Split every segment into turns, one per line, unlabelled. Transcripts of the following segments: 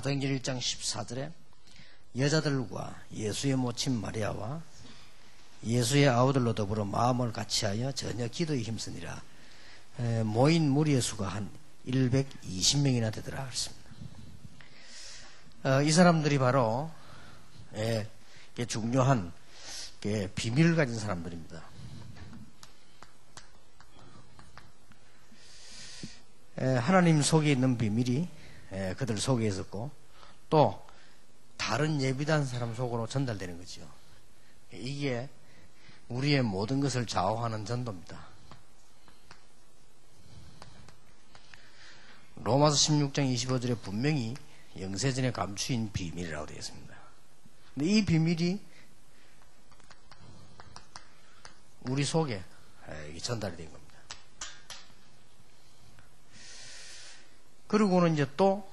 사도행전 1장 14절에 여자들과 예수의 모친 마리아와 예수의 아우들로 더불어 마음을 같이하여 전혀 기도에 힘쓰니라. 모인 무리의 수가 한 120명이나 되더라 그랬습니다. 이 사람들이 바로 중요한 비밀을 가진 사람들입니다. 하나님 속에 있는 비밀이 그들 속에 있었고 또 다른 예비단 사람 속으로 전달되는 거죠. 이게 우리의 모든 것을 좌우하는 전도입니다. 로마서 16장 25절에 분명히 영세전에 감추인 비밀이라고 되어 있습니다. 근데 이 비밀이 우리 속에 전달이 된 겁니다. 그리고는 이제 또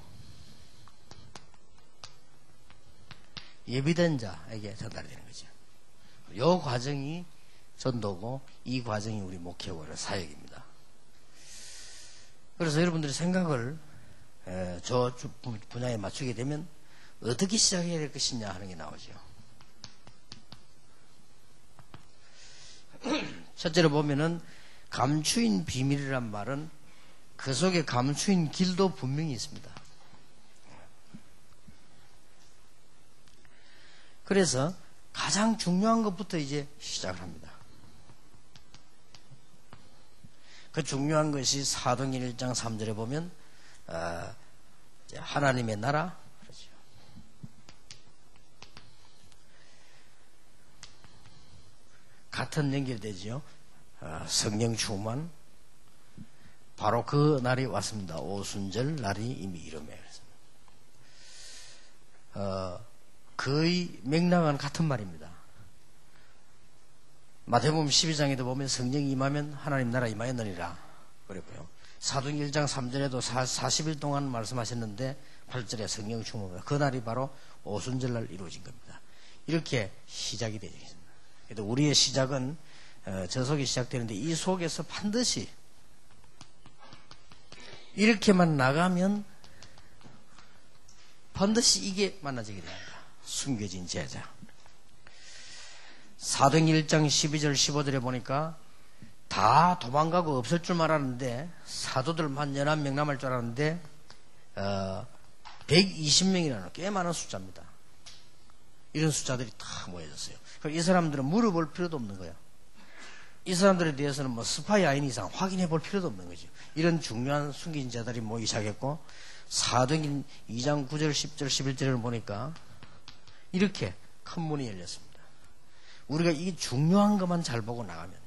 예비된 자에게 전달이 되는 거죠. 이 과정이 전도고 이 과정이 우리 목회원의 사역입니다. 그래서 여러분들이 생각을 저 분야에 맞추게 되면 어떻게 시작해야 될 것이냐 하는 게 나오죠. 첫째로 보면은 감추인 비밀이란 말은 그 속에 감추인 길도 분명히 있습니다. 그래서 가장 중요한 것부터 이제 시작을 합니다. 그 중요한 것이 사도행전 1장 3절에 보면 하나님의 나라 그렇죠. 같은 연결되지요. 성령 충만 바로 그 날이 왔습니다. 오순절 날이 이미 이름에 거의 맥락은 같은 말입니다. 마태복음 12장에도 보면 성령이 임하면 하나님 나라 임하였느니라 그랬고요. 사도행전 1장 3절에도 40일 동안 말씀하셨는데 8절에 성령 충만 그 날이 바로 오순절날 이루어진 겁니다. 이렇게 시작이 되겠습니다. 그래도 우리의 시작은 저 속에 시작되는데 이 속에서 반드시 이렇게만 나가면 반드시 이게 만나지게 됩니다. 숨겨진 제자. 사도행전 1장 12절 15절에 보니까 다 도망가고 없을 줄만 알았는데 사도들만 연합 명람할 줄 알았는데 120명이라는 꽤 많은 숫자입니다. 이런 숫자들이 다 모여졌어요. 그럼 이 사람들은 물어볼 필요도 없는 거예요. 이 사람들에 대해서는 뭐 스파이 아닌 이상 확인해 볼 필요도 없는 거죠. 이런 중요한 숨긴 자들이 모이기 시작했고 사도행전 2장 9절 10절 11절을 보니까 이렇게 큰 문이 열렸습니다. 우리가 이 중요한 것만 잘 보고 나가면요.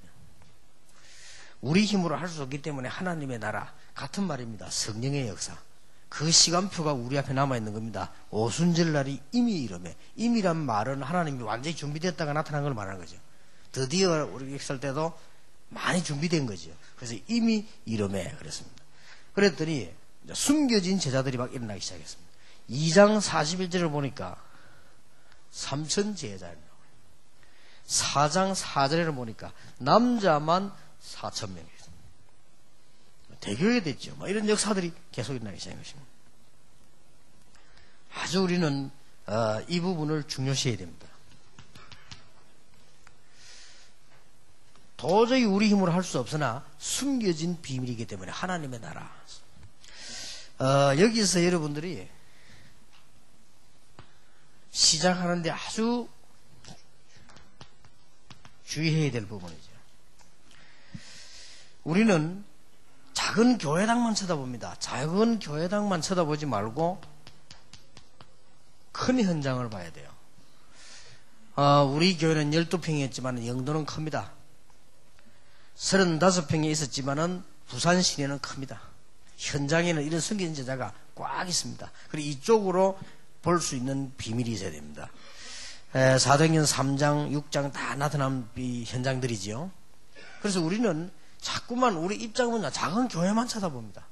우리 힘으로 할 수 없기 때문에 하나님의 나라 같은 말입니다. 성령의 역사. 그 시간표가 우리 앞에 남아있는 겁니다. 오순절 날이 이미 이름에 임이란 말은 하나님이 완전히 준비됐다가 나타난 걸 말하는 거죠. 드디어 우리 있을 때도 많이 준비된 거죠. 그래서 이미 이름에 그랬습니다. 그랬더니 숨겨진 제자들이 막 일어나기 시작했습니다. 2장 41절을 보니까 3천 제자입니다. 4장 4절을 보니까 남자만 4천 명이었습니다. 대교회 됐죠. 이런 역사들이 계속 일어나기 시작한 것입니다. 아주 우리는 이 부분을 중요시해야 됩니다. 도저히 우리 힘으로 할 수 없으나 숨겨진 비밀이기 때문에 하나님의 나라. 여기서 여러분들이 시작하는데 아주 주의해야 될 부분이죠. 우리는 작은 교회당만 쳐다봅니다. 작은 교회당만 쳐다보지 말고 큰 현장을 봐야 돼요. 우리 교회는 12평이었지만 영도는 큽니다. 35평에 있었지만은 부산 시내는 큽니다. 현장에는 이런 숨긴 제자가 꽉 있습니다. 그리고 이쪽으로 볼 수 있는 비밀이 있어야 됩니다. 사도행전 3장, 6장 다 나타난 현장들이지요. 그래서 우리는 자꾸만 우리 입장은 작은 교회만 쳐다봅니다.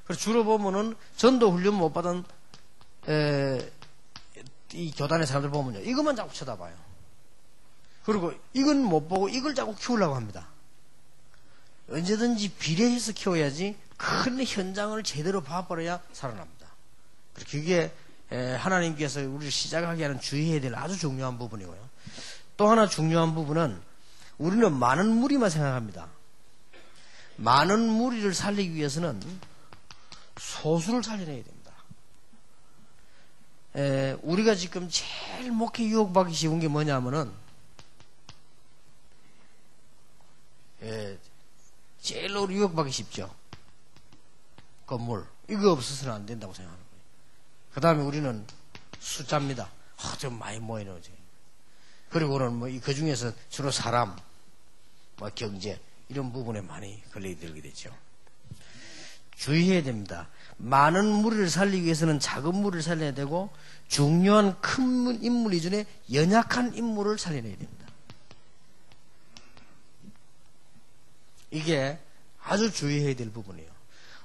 그래서 주로 보면은 전도 훈련 못 받은 이 교단의 사람들 보면요, 이것만 자꾸 쳐다봐요. 그리고 이건 못 보고 이걸 자꾸 키우려고 합니다. 언제든지 비례해서 키워야지 큰 현장을 제대로 봐버려야 살아납니다. 그게 하나님께서 우리를 시작하게 하는 주의해야 될 아주 중요한 부분이고요. 또 하나 중요한 부분은 우리는 많은 무리만 생각합니다. 많은 무리를 살리기 위해서는 소수를 살려내야 됩니다. 우리가 지금 제일 목회 유혹받기 쉬운 게 뭐냐면은 제일 유혹받기 쉽죠. 건물. 이거 없어서는 안 된다고 생각하는 거예요. 그 다음에 우리는 숫자입니다. 좀 많이 모여놓지. 그리고는 뭐 그 중에서 주로 사람, 뭐 경제 이런 부분에 많이 걸려들게 되죠. 주의해야 됩니다. 많은 무리를 살리기 위해서는 작은 무리를 살려야 되고 중요한 큰 인물 이전에 연약한 인물을 살려내야 됩니다. 이게 아주 주의해야 될 부분이에요.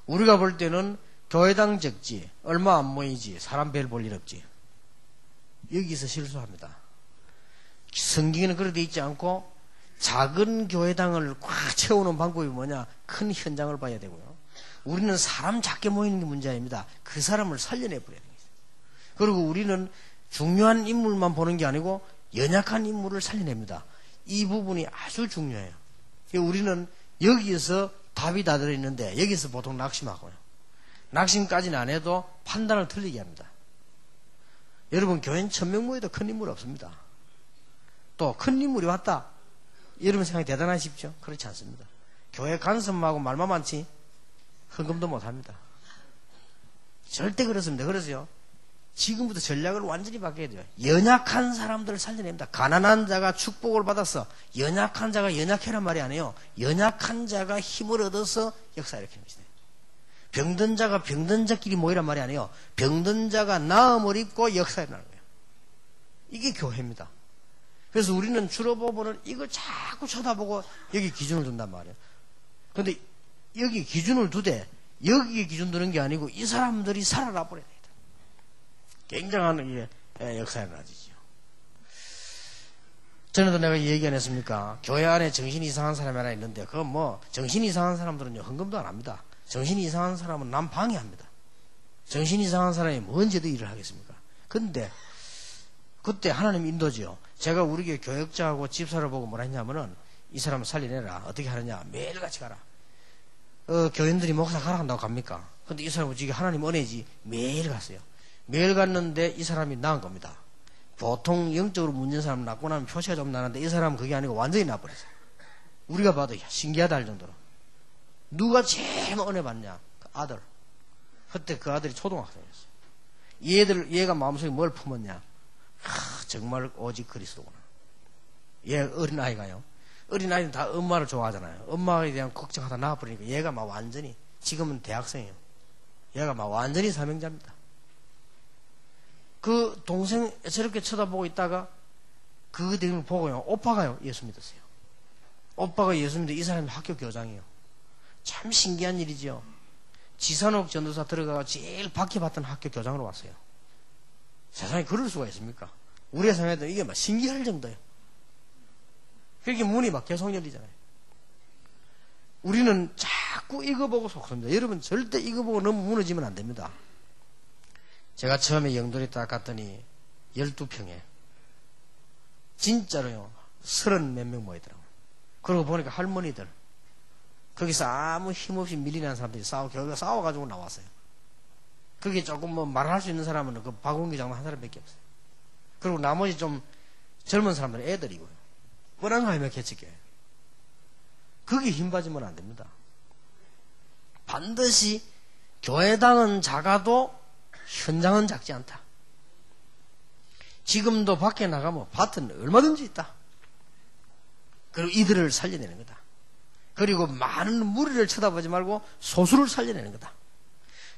우리가 볼 때는 교회당 적지, 얼마 안 모이지, 사람 별 볼 일 없지. 여기서 실수합니다. 성경에는 그렇게 되어 있지 않고 작은 교회당을 꽉 채우는 방법이 뭐냐? 큰 현장을 봐야 되고요. 우리는 사람 작게 모이는 게 문제 아닙니다. 그 사람을 살려내버려야 됩니다. 그리고 우리는 중요한 인물만 보는 게 아니고 연약한 인물을 살려냅니다. 이 부분이 아주 중요해요. 우리는 여기에서 답이 다 들어있는데 여기서 보통 낙심하고요. 낙심까지는 안 해도 판단을 틀리게 합니다. 여러분 교회는 1000명 모여도 큰 인물 없습니다. 또 큰 인물이 왔다. 여러분 생각이 대단하십시오? 그렇지 않습니다. 교회 간섭하고 말만 많지 헌금도 못합니다. 절대 그렇습니다. 그래서요 지금부터 전략을 완전히 바꿔야 돼요. 연약한 사람들을 살려냅니다. 가난한 자가 축복을 받아서 연약한 자가 연약해란 말이 아니에요. 연약한 자가 힘을 얻어서 역사 일으키는 것이다. 병든 자가 병든 자끼리 모이란 말이 아니에요. 병든 자가 나음을 입고 역사 일어나는 거예요. 이게 교회입니다. 그래서 우리는 주로 보면은 이걸 자꾸 쳐다보고 여기 기준을 둔단 말이에요. 그런데 여기 기준을 두되 여기에 기준 두는 게 아니고 이 사람들이 살아나 버려야 돼요. 굉장한 역사가 일어나지죠. 전에도 내가 얘기 안 했습니까? 교회 안에 정신이 이상한 사람이 하나 있는데 그건 뭐 정신이 이상한 사람들은요 헌금도 안 합니다. 정신이 이상한 사람은 남 방해합니다. 정신이 이상한 사람이 뭔지도 일을 하겠습니까? 근데 그때 하나님 인도지요. 제가 우리 교회 교역자하고 집사를 보고 뭐라 했냐면은 이 사람을 살려내라. 어떻게 하느냐? 매일같이 가라. 교인들이 목사 가라 한다고 갑니까? 근데 이 사람은 지금 하나님 은혜지 매일 갔어요. 매일 갔는데 이 사람이 나은 겁니다. 보통 영적으로 문제인 사람 낳고 나면 표시가 좀 나는데 이 사람은 그게 아니고 완전히 나버렸어요. 우리가 봐도 신기하다 할 정도로. 누가 제일 은혜 받냐? 그 아들. 그때 그 아들이 초등학생이었어요. 얘가 마음속에 뭘 품었냐? 정말 오직 그리스도구나. 얘 어린아이가요. 어린아이는 다 엄마를 좋아하잖아요. 엄마에 대한 걱정하다 나와버리니까 얘가 막 완전히 지금은 대학생이에요. 얘가 막 완전히 사명자입니다. 그 동생 저렇게 쳐다보고 있다가 그 대응을 보고요. 오빠가요. 예수 믿었어요. 오빠가 예수 믿는데 이 사람이 학교 교장이에요. 참 신기한 일이지요. 지산옥 전도사 들어가서 제일 박해받던 학교 교장으로 왔어요. 세상에 그럴 수가 있습니까? 우리가 생각해도 이게 막 신기할 정도예요. 그렇게 문이 막 계속 열리잖아요. 우리는 자꾸 이거 보고 속습니다. 여러분 절대 이거 보고 너무 무너지면 안 됩니다. 제가 처음에 영도에 딱 갔더니 12평에 진짜로요 30몇 명 모이더라고요. 그러고 보니까 할머니들 거기서 아무 힘없이 밀리는 사람들이 싸워가지고 나왔어요. 그게 조금 뭐 말할 수 있는 사람은 그 박원기 장로 한 사람밖에 없어요. 그리고 나머지 좀 젊은 사람들은 애들이고요. 뻔한 하면 개척해요. 그게 힘 빠지면 안 됩니다. 반드시 교회당은 작아도 현장은 작지 않다. 지금도 밖에 나가면 밭은 얼마든지 있다. 그리고 이들을 살려내는 거다. 그리고 많은 무리를 쳐다보지 말고 소수를 살려내는 거다.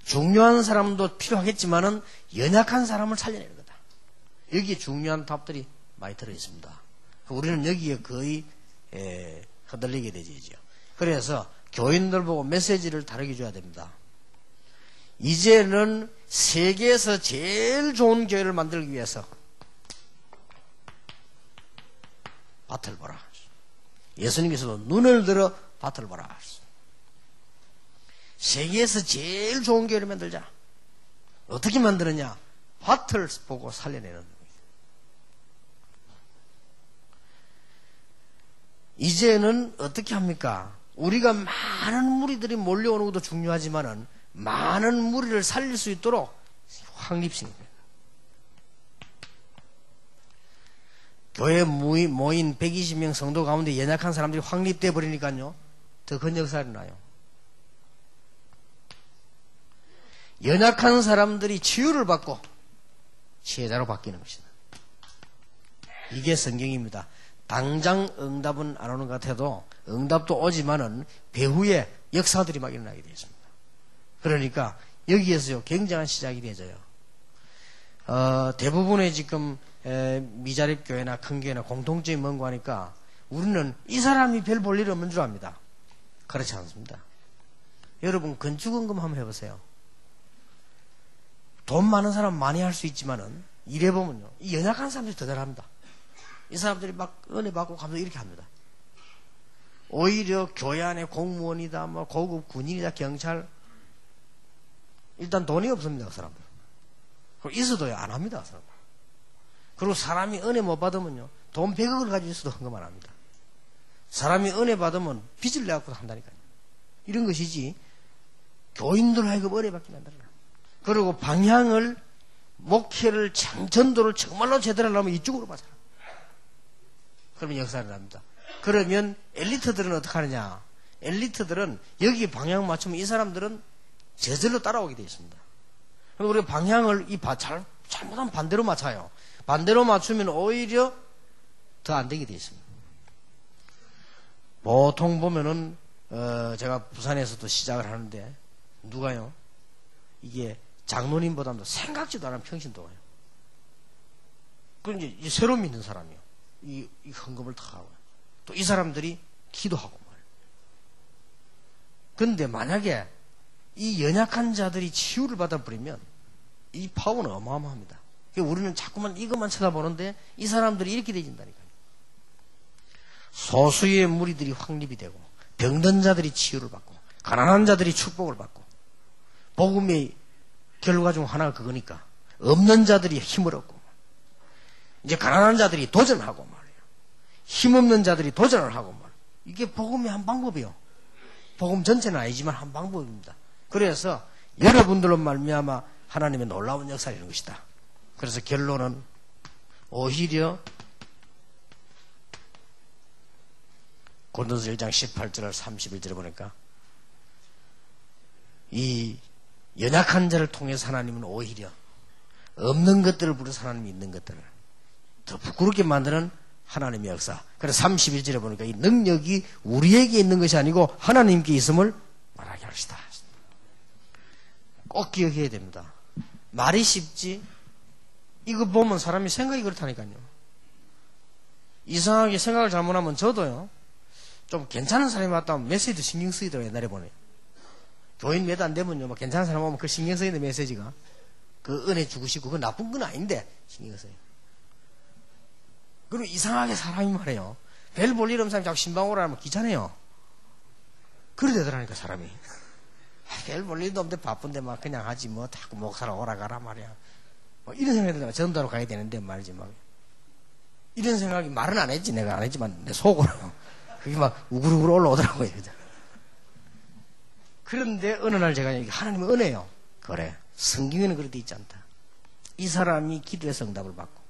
중요한 사람도 필요하겠지만은 연약한 사람을 살려내는 거다. 여기에 중요한 답들이 많이 들어있습니다. 우리는 여기에 거의 흔들리게 되죠. 그래서 교인들 보고 메시지를 다르게 줘야 됩니다. 이제는 세계에서 제일 좋은 교회를 만들기 위해서 밭을 보라. 예수님께서도 눈을 들어 밭을 보라. 세계에서 제일 좋은 교회를 만들자. 어떻게 만드느냐? 밭을 보고 살려내는 겁니다. 이제는 어떻게 합니까? 우리가 많은 무리들이 몰려오는 것도 중요하지만은 많은 무리를 살릴 수 있도록 확립시킵니다. 교회 모인 120명 성도 가운데 연약한 사람들이 확립돼 버리니까요, 더 큰 역사가 일어나요. 연약한 사람들이 치유를 받고 치유자로 바뀌는 것이다. 이게 성경입니다. 당장 응답은 안 오는 것 같아도 응답도 오지만은 배후에 역사들이 막 일어나게 되어 있습니다. 그러니까 여기에서요, 굉장한 시작이 되어져요. 대부분의 지금 미자립 교회나 큰 교회나 공통점이 뭔가 하니까 우리는 이 사람이 별 볼 일 없는 줄 압니다. 그렇지 않습니다. 여러분 건축원금 한번 해보세요. 돈 많은 사람 많이 할 수 있지만은 일해보면요, 이 연약한 사람들이 더 잘합니다. 이 사람들이 막 은혜 받고 가면서 이렇게 합니다. 오히려 교회 안에 공무원이다, 뭐 고급 군인이다, 경찰, 일단 돈이 없습니다, 그 사람들. 그리고 있어도요, 안 합니다, 그 사람들. 그리고 사람이 은혜 못 받으면요, 돈 100억을 가지고 있어도 헌금 안 합니다. 사람이 은혜 받으면 빚을 내갖고 한다니까요. 이런 것이지, 교인들 하여금 은혜 받긴 한다. 그리고 방향을, 목회를, 전도를 정말로 제대로 하려면 이쪽으로 맞아라. 그러면 역사가 납니다. 그러면 엘리트들은 어떻게 하느냐? 엘리트들은 여기 방향 맞추면 이 사람들은 저절로 따라오게 되어 있습니다. 그리고 우리가 방향을 잘못하면 반대로 맞춰요. 반대로 맞추면 오히려 더 안 되게 되어 있습니다. 보통 보면은 제가 부산에서도 시작을 하는데 누가요? 이게 장로님보다도 생각지도 않은 평신도가요. 그럼 이제 새로 믿는 사람이요. 이 헌금을 다 하고 또 이 사람들이 기도하고 말이에요. 그런데 만약에 이 연약한 자들이 치유를 받아버리면 이 파워는 어마어마합니다. 우리는 자꾸만 이것만 쳐다보는데 이 사람들이 이렇게 되진다니까요. 소수의 무리들이 확립이 되고 병든 자들이 치유를 받고 가난한 자들이 축복을 받고 복음의 결과 중 하나가 그거니까 없는 자들이 힘을 얻고 이제 가난한 자들이 도전하고 말이에요. 힘없는 자들이 도전을 하고 말이에요. 이게 복음의 한 방법이요. 복음 전체는 아니지만 한 방법입니다. 그래서 여러분들로 말미암아 하나님의 놀라운 역사가 이런 것이다. 그래서 결론은 오히려 고린도서 1장 18절 31절에 보니까 이 연약한 자를 통해서 하나님은 오히려 없는 것들을 부려서 하나님이 있는 것들을 더 부끄럽게 만드는 하나님의 역사. 그래서 31절에 보니까 이 능력이 우리에게 있는 것이 아니고 하나님께 있음을 말하게 합시다. 꼭 기억해야 됩니다. 말이 쉽지 이거 보면 사람이 생각이 그렇다니까요. 이상하게 생각을 잘못하면 저도요, 좀 괜찮은 사람이 왔다면 메시지도 신경 쓰이더라고요. 옛날에 보네. 교인 몇 안 되면요, 뭐 괜찮은 사람 오면 그 신경 쓰이는 메시지가 그 은혜 주고 싶고 그건 나쁜 건 아닌데 신경 써요. 그리고 이상하게 사람이 말해요. 별 볼 일 없는 사람이 자꾸 신방 오라 하면 귀찮아요. 그래 되더라니까 사람이. 별 볼 일도 없는데 바쁜데 막 그냥 하지 뭐 자꾸 목사라 오라 가라 말이야. 뭐 이런 생각이 들다가 전도하러 가야 되는데 말이지 막. 이런 생각이 말은 안 했지, 내가 안 했지만 내 속으로 그게 막 우글우글 올라오더라고요. 그런데 어느 날 제가 하나님의 은혜요. 그래, 성경에는 그렇게 있지 않다. 이 사람이 기도해서 응답을 받고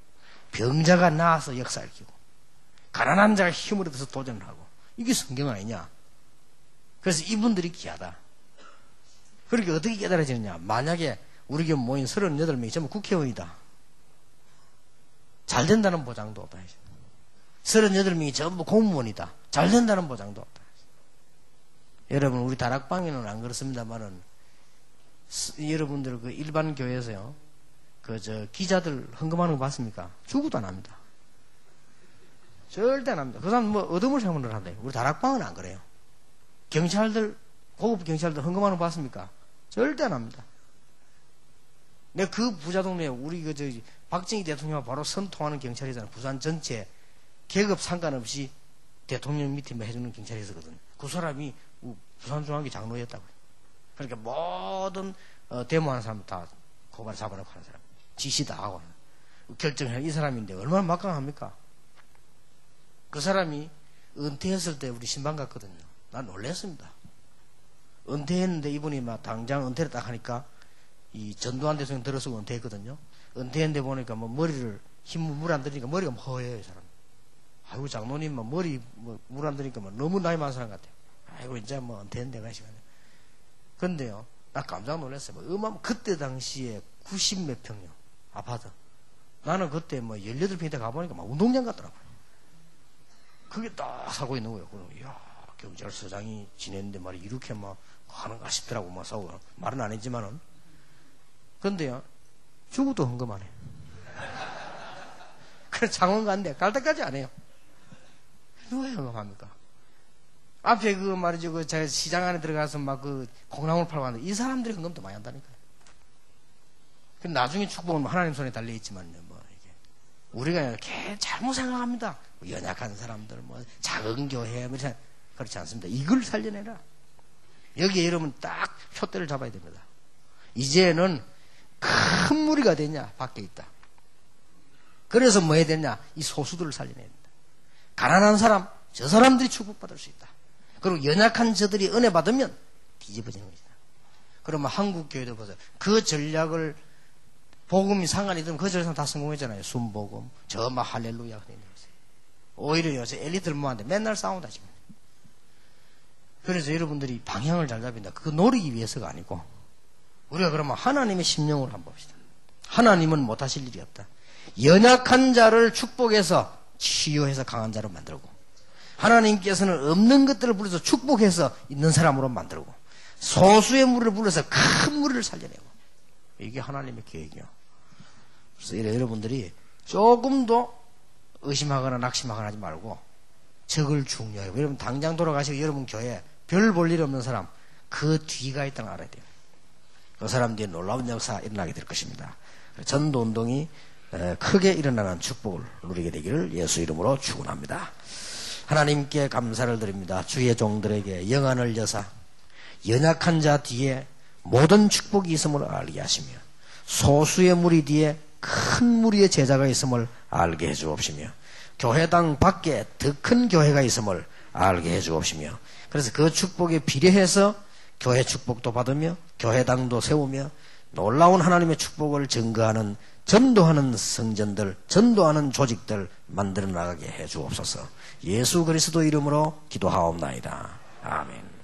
병자가 나아서 역사를 키고 가난한 자가 힘을 얻어서 도전을 하고 이게 성경 아니냐. 그래서 이분들이 귀하다. 그러니까 어떻게 깨달아지느냐. 만약에 우리 교회 모인 38명이 전부 국회의원이다. 잘 된다는 보장도 없다. 38명이 전부 공무원이다. 잘 된다는 보장도 없다. 여러분, 우리 다락방에는 안 그렇습니다만은 여러분들 그 일반 교회에서요, 기자들 헌금하는 거 봤습니까? 주고도 안 합니다. 절대 안 합니다. 그 사람 뭐 얻음을 생각을 한대요. 우리 다락방은 안 그래요. 경찰들, 고급 경찰들 헌금하는 거 봤습니까? 절대 안 합니다. 내가 그 부자 동네에 우리 박정희 대통령과 바로 선통하는 경찰이잖아요. 부산 전체 계급 상관없이 대통령 밑에 해주는 경찰이 있었거든요. 그 사람이 부산중앙기 장로였다고요. 그러니까 모든 데모하는 사람 다 고발 잡아놓고 하는 사람. 지시 다 하고 결정할 이 사람인데 얼마나 막강합니까? 그 사람이 은퇴했을 때 우리 신방 갔거든요. 난 놀랐습니다. 은퇴했는데 이분이 막 당장 은퇴를 딱 하니까 이 전두환 대통령 들어서 은퇴했거든요. 은퇴했는데 보니까 뭐 머리를 물 안 들으니까 머리가 허해요, 이 사람. 아이고, 장로님, 뭐 머리 물 안 들으니까 뭐 너무 나이 많은 사람 같아요. 아이고, 이제 뭐 은퇴했는데 가 시간에. 근데요, 나 깜짝 놀랐어요. 뭐 그때 당시에 90몇 평요 아파트. 나는 그때 뭐 18평 때 가보니까 막 운동장 같더라고요. 그게 딱 사고 있는 거예요. 그럼, 이야, 경찰서장이 지냈는데 말이 이렇게 막 하는가 싶더라고, 막 사고. 말은 안 했지만은. 근데요, 죽어도 헌금 안 해요. 그래서 장원 간대. 갈 때까지 안 해요. 누가 헌금합니까? 앞에 그 말이죠. 그 제가 시장 안에 들어가서 막 그 콩나물 팔고 하는데 이 사람들이 헌금도 많이 한다니까요. 근데 나중에 축복은 뭐 하나님 손에 달려있지만요. 뭐 이게 우리가 이렇게 잘못 생각합니다. 뭐 연약한 사람들, 뭐 작은 교회, 뭐 그렇지 않습니다. 이걸 살려내라. 여기에 여러분 딱 표대를 잡아야 됩니다. 이제는 큰 무리가 되냐 밖에 있다. 그래서 뭐 해야 되냐? 이 소수들을 살려내야 된다. 가난한 사람, 저 사람들이 축복받을 수 있다. 그리고 연약한 저들이 은혜 받으면 뒤집어지는 것이다. 그러면 한국 교회도 보세요. 그 전략을 복음이 상관이 되면 그 전략은 다 성공했잖아요. 순복음, 저 막 할렐루야. 오히려 요새 엘리트를 모았는데 맨날 싸운다 지금. 그래서 여러분들이 방향을 잘 잡힌다. 그거 노리기 위해서가 아니고 우리가 그러면 하나님의 심령을 한번 봅시다. 하나님은 못하실 일이 없다. 연약한 자를 축복해서 치유해서 강한 자로 만들고 하나님께서는 없는 것들을 불러서 축복해서 있는 사람으로 만들고 소수의 무리를 불러서 큰 무리를 살려내고 이게 하나님의 계획이요. 그래서 여러분들이 조금도 의심하거나 낙심하거나 하지 말고 적을 중요해요. 여러분 당장 돌아가시고 여러분 교회에 별 볼 일 없는 사람 그 뒤가 있다는 걸 알아야 돼요. 그 사람 뒤에 놀라운 역사가 일어나게 될 것입니다. 전도운동이 크게 일어나는 축복을 누리게 되기를 예수 이름으로 축원합니다. 하나님께 감사를 드립니다. 주의 종들에게 영안을 여사 연약한 자 뒤에 모든 축복이 있음을 알게 하시며 소수의 무리 뒤에 큰 무리의 제자가 있음을 알게 해주옵시며 교회당 밖에 더 큰 교회가 있음을 알게 해주옵시며 그래서 그 축복에 비례해서 교회 축복도 받으며 교회당도 세우며 놀라운 하나님의 축복을 증거하는 전도하는 성전들, 전도하는 조직들 만들어 나가게 해 주옵소서. 예수 그리스도 이름으로 기도하옵나이다. 아멘.